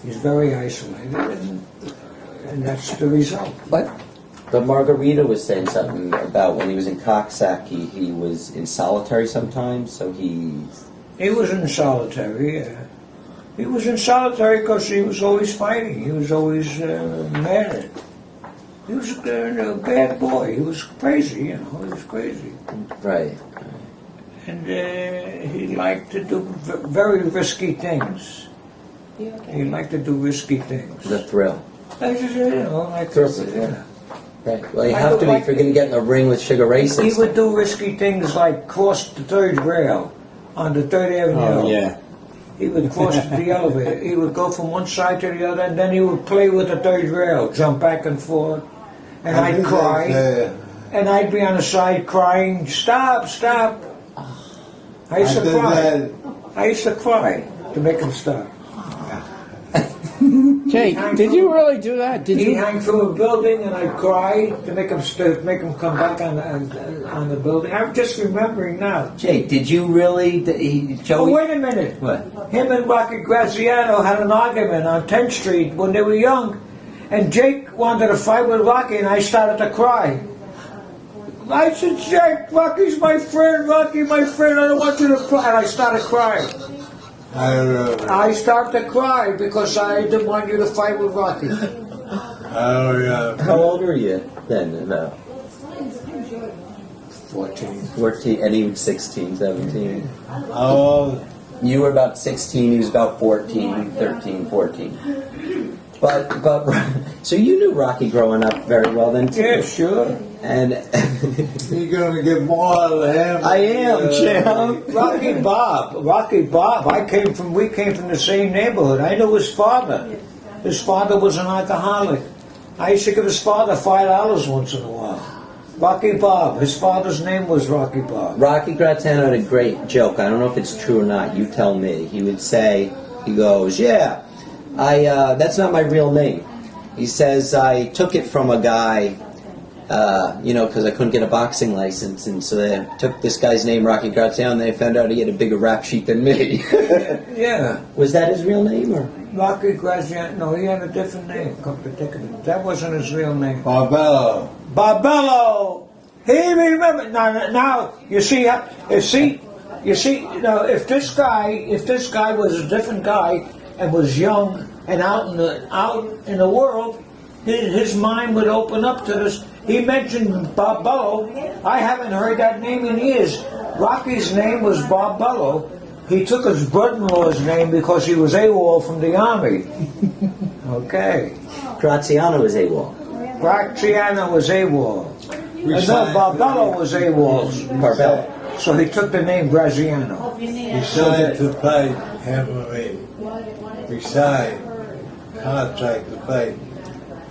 He's very isolated, and that's the result. But Margarita was saying something about when he was in Coxsack, he was in solitary sometimes, so he was in solitary. He was in solitary because he was always fighting. He was always mad. He was a bad boy. He was crazy, He was crazy. Right. And he liked to do very risky things. He liked to do risky things. The thrill. Like Thrill. yeah. Right. Well, you have to be if you're going to get in the ring with Sugar Ray. He would do risky things like cross the third rail on the Third Avenue. Oh, yeah. He would cross the elevator. He would go from one side to the other, and then he would play with the third rail, jump back and forth. And I'd cry. And I'd be on the side crying, stop, stop. I used to cry. I used to cry to make him stop. Jake, did you really do that? Did He'd you? hang from a building, and I'd cry to make him come back on the building. I'm just remembering now. Jake, did you really? Oh, wait a minute. What? Him and Rocky Graziano had an argument on 10th Street when they were young, and Jake wanted to fight with Rocky, and I started to cry. I said, Jake, Rocky's my friend, Rocky, my friend, I don't want you to cry. And I started crying. I started to cry because I didn't want you to fight with Rocky. Oh, yeah. How old were you then? About 14. 14, and he was 16, 17. Oh, You were about 16, he was about 14, 13, 14. But so you knew Rocky growing up very well then too. Yeah, sure. And you're gonna get more out of him. I am, champ. Rocky Bob. We came from the same neighborhood. I knew his father. His father was an alcoholic. I used to give his father $5 once in a while. Rocky Bob. His father's name was Rocky Bob. Rocky Graziano had a great joke. I don't know if it's true or not. You tell me. He would say, he goes, yeah, that's not my real name. He says, I took it from a guy, because I couldn't get a boxing license, and so they took this guy's name, Rocky Graziano, and they found out he had a bigger rap sheet than me. Yeah. Was that his real name, or? Rocky Graziano. No, he had a different name. That wasn't his real name. Barbello. Barbello. He remembered. Now you see. Now, if this guy was a different guy and was young and out in the world, his mind would open up to this. He mentioned Barbello. I haven't heard that name in years. Rocky's name was Barbello. He took his brother-in-law's name because he was AWOL from the army. Okay. Graziano was AWOL. Graziano was AWOL. Barbello was AWOL. Barbello. So he took the name Graziano. He signed to fight him and me. We signed contract to fight.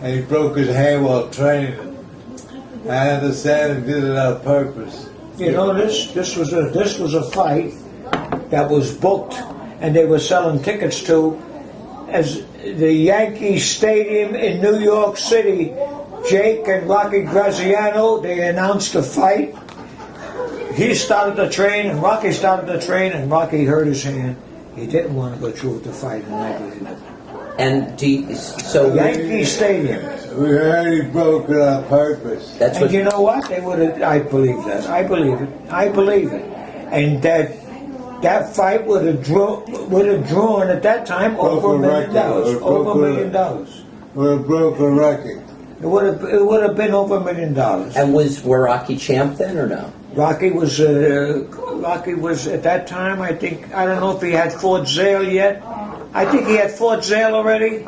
And he broke his hand while training. I understand he did it on purpose. You know, this was a fight that was booked, and they were selling tickets to as the Yankee Stadium in New York City. Jake and Rocky Graziano, they announced the fight. He started to train, and Rocky started to train, and Rocky hurt his hand. He didn't want to go through with the fight, and I believe it. And Yankee Stadium. We heard he broke it on purpose. That's And what. you know what? They would have. I believe that. I believe it. I believe it. And that fight would have drawn at that time over $1 million. Over $1 million. Would have broke a record. It would have been over $1 million. And were Rocky champ then or no? Rocky was at that time. I don't know if he had Fort Zale yet. I think he had Fort Zale already.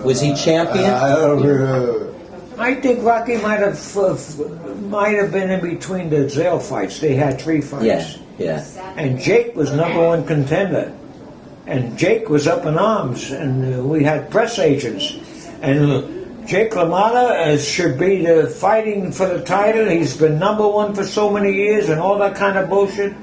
Was he champion? I don't remember. I think Rocky might have been in between the Zale fights. They had 3 fights. Yeah. And Jake was #1 contender. And Jake was up in arms, and we had press agents. And Jake LaMotta should be fighting for the title. He's been #1 for so many years and all that kind of bullshit.